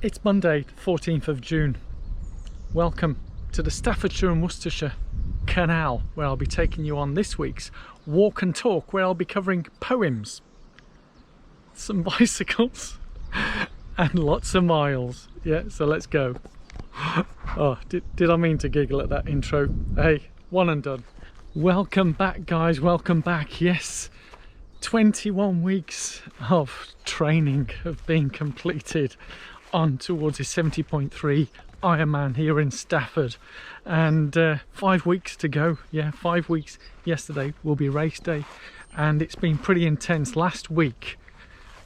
It's Monday, 14th of June. Welcome to the Staffordshire and Worcestershire Canal, where I'll be taking you on this week's walk and talk, where I'll be covering poems, some bicycles and lots of miles. Yeah, so let's go. Oh, did I mean to giggle at that intro? Hey, one and done. Welcome back, guys, welcome back. Yes, 21 weeks of training have been completed on towards his 70.3 Ironman here in Stafford, and 5 weeks to go. Yeah, 5 weeks. Yesterday will be race day, and it's been pretty intense. Last week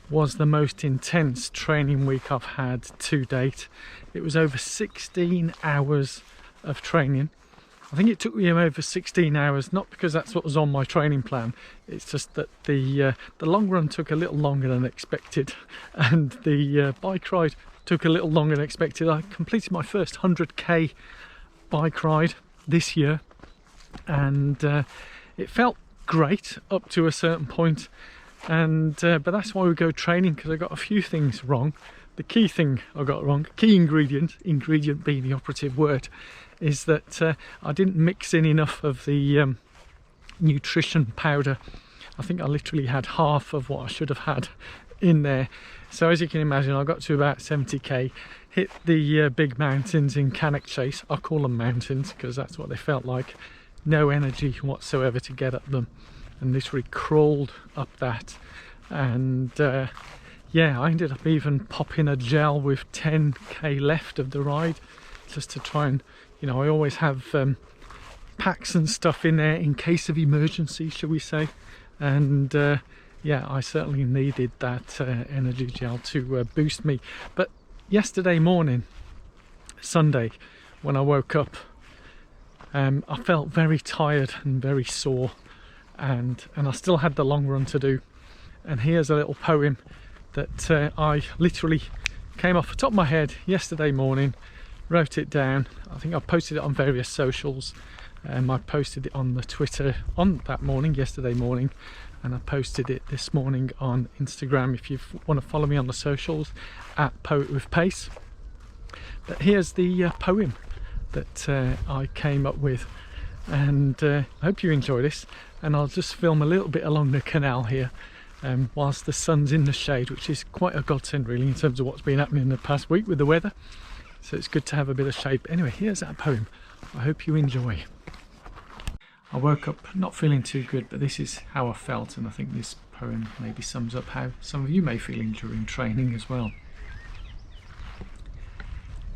was the most intense training week I've had to date. It was over 16 hours of training. I think it took me over 16 hours, not because that's what was on my training plan. It's just that the long run took a little longer than expected, and the bike ride took a little longer than expected. I completed my first 100k bike ride this year, and it felt great up to a certain point. And but that's why we go training, because I got a few things wrong. The key thing I got wrong, key ingredient being the operative word, is that I didn't mix in enough of the nutrition powder. I think I literally had half of what I should have had in there. So as you can imagine, I got to about 70k, hit the big mountains in Cannock Chase. I call them mountains because that's what they felt like. No energy whatsoever to get up them, and literally crawled up that. And yeah, I ended up even popping a gel with 10k left of the ride, just to try and, you know, I always have packs and stuff in there in case of emergency, shall we say. And yeah, I certainly needed that energy gel to boost me. But yesterday morning, Sunday, when I woke up, I felt very tired and very sore, and I still had the long run to do. And here's a little poem that I literally came off the top of my head yesterday morning, wrote it down. I think I posted it on various socials. I posted it on the Twitter on that morning, yesterday morning, and I posted it this morning on Instagram if you want to follow me on the socials, at Poet with Pace. But here's the poem that I came up with, and I hope you enjoy this. And I'll just film a little bit along the canal here whilst the sun's in the shade, which is quite a godsend really in terms of what's been happening in the past week with the weather. So it's good to have a bit of shade. But anyway, here's that poem. I hope you enjoy. I woke up not feeling too good, but this is how I felt, and I think this poem maybe sums up how some of you may feel during training as well.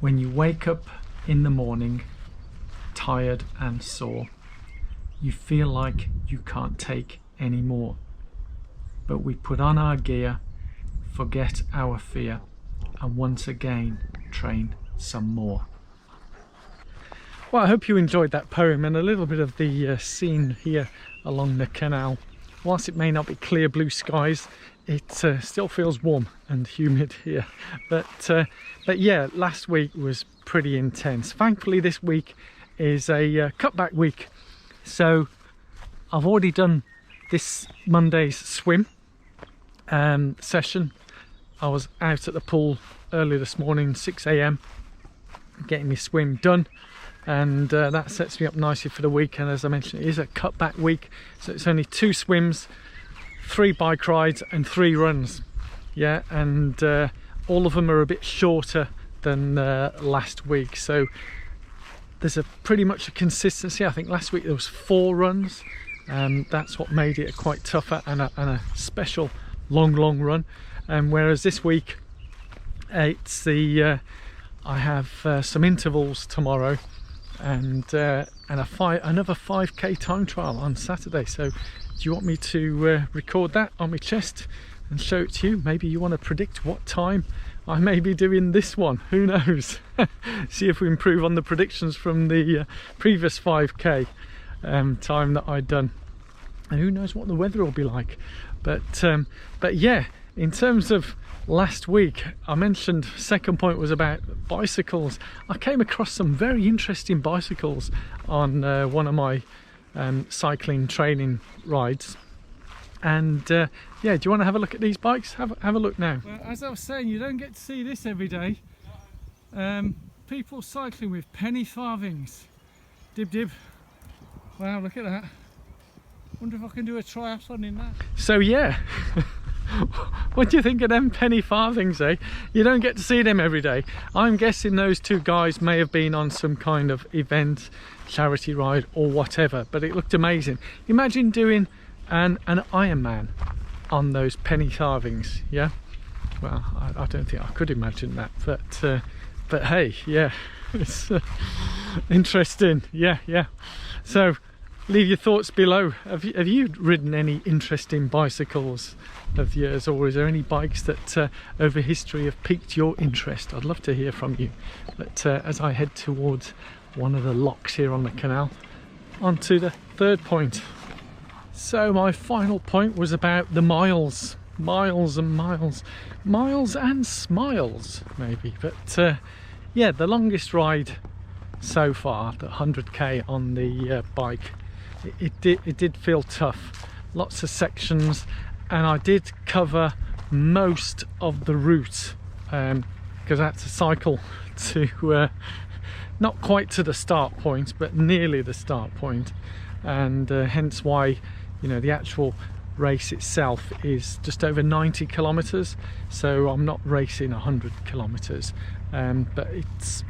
When you wake up in the morning, tired and sore, you feel like you can't take any more. But we put on our gear, forget our fear, and once again train some more. Well, I hope you enjoyed that poem and a little bit of the scene here along the canal. Whilst it may not be clear blue skies, it still feels warm and humid here. But yeah, last week was pretty intense. Thankfully, this week is a cutback week. So I've already done this Monday's swim session. I was out at the pool early this morning, 6 AM, getting my swim done. And that sets me up nicely for the week. And as I mentioned, it is a cutback week, so it's only 2 swims, 3 bike rides and 3 runs. Yeah, and all of them are a bit shorter than last week, so there's pretty much a consistency. I think last week there was 4 runs, and that's what made it quite tougher, and a special long run. And whereas this week it's the I have some intervals tomorrow, and another 5k time trial on Saturday. So do you want me to record that on my chest and show it to you? Maybe you want to predict what time I may be doing this one, who knows? See if we improve on the predictions from the previous 5k time that I'd done, and who knows what the weather will be like. But yeah, in terms of last week, I mentioned second point was about bicycles. I came across some very interesting bicycles on one of my cycling training rides, And yeah, do you want to have a look at these bikes? Have a look now. Well, as I was saying, you don't get to see this every day. People cycling with penny farthings. Dib dib. Wow, look at that. Wonder if I can do a triathlon in that. So yeah, what do you think of them penny farthings, eh? You don't get to see them every day. I'm guessing those two guys may have been on some kind of event, charity ride or whatever, but it looked amazing. Imagine doing an IronMan on those penny farthings, yeah? Well, I don't think I could imagine that, but hey, yeah, it's interesting, yeah. So leave your thoughts below. Have you ridden any interesting bicycles of yours, or is there any bikes that over history have piqued your interest? I'd love to hear from you. But as I head towards one of the locks here on the canal, onto the third point. So my final point was about the miles and smiles maybe, but yeah, the longest ride so far, the 100k on the bike, it did feel tough. Lots of sections, and I did cover most of the route because I had to cycle to not quite to the start point, but nearly the start point, and hence why, you know, the actual race itself is just over 90 kilometers, so I'm not racing 100 kilometers, but it's,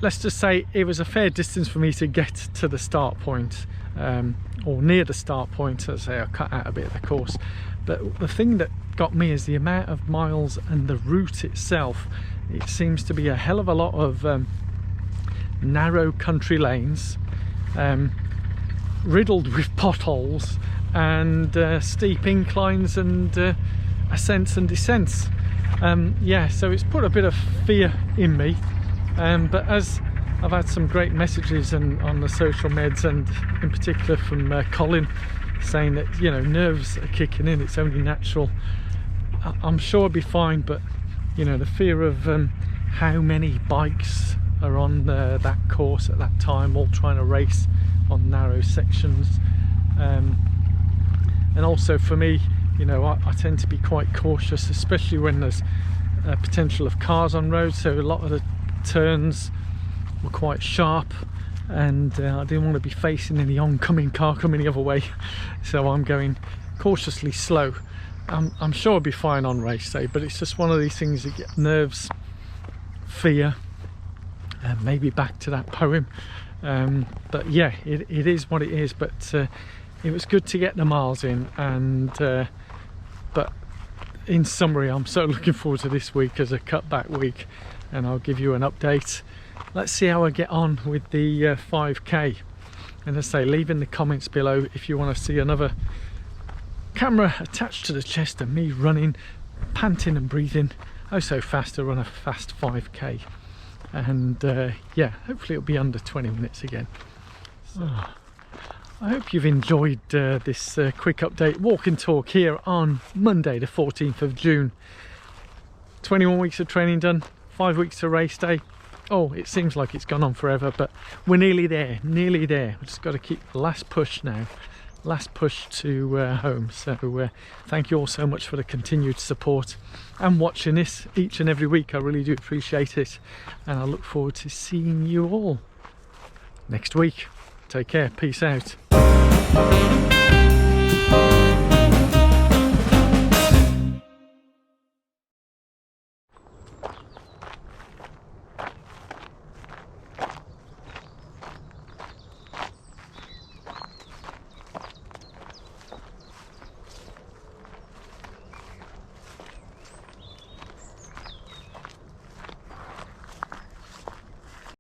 let's just say it was a fair distance for me to get to the start point, or near the start point. As I say, I cut out a bit of the course, but the thing that got me is the amount of miles and the route itself. It seems to be a hell of a lot of narrow country lanes, riddled with potholes and steep inclines and ascents and descents. Yeah, so it's put a bit of fear in me, but as I've had some great messages on the social meds, and in particular from Colin, saying that, you know, nerves are kicking in, it's only natural. I'm sure I'll be fine, but you know, the fear of how many bikes are on that course at that time, all trying to race on narrow sections, and also for me, you know, I tend to be quite cautious, especially when there's potential of cars on road. So a lot of the turns were quite sharp, and I didn't want to be facing any oncoming car coming the other way, so I'm going cautiously slow. I'm sure I'll be fine on race day, but it's just one of these things that get nerves, fear, and maybe back to that poem. But yeah, it is what it is. But it was good to get the miles in, and but in summary, I'm so looking forward to this week as a cutback week, and I'll give you an update. Let's see how I get on with the 5k, and as I say, leave in the comments below if you want to see another camera attached to the chest of me running, panting and breathing oh so fast to run a fast 5k. And yeah, hopefully it'll be under 20 minutes again. So, I hope you've enjoyed this quick update walk and talk here on Monday the 14th of June. 21 weeks of training done, 5 weeks to race day. Oh, it seems like it's gone on forever, but we're nearly there, nearly there. We've just got to keep the last push now, last push to home. So thank you all so much for the continued support and watching this each and every week. I really do appreciate it, and I look forward to seeing you all next week. Take care, peace out.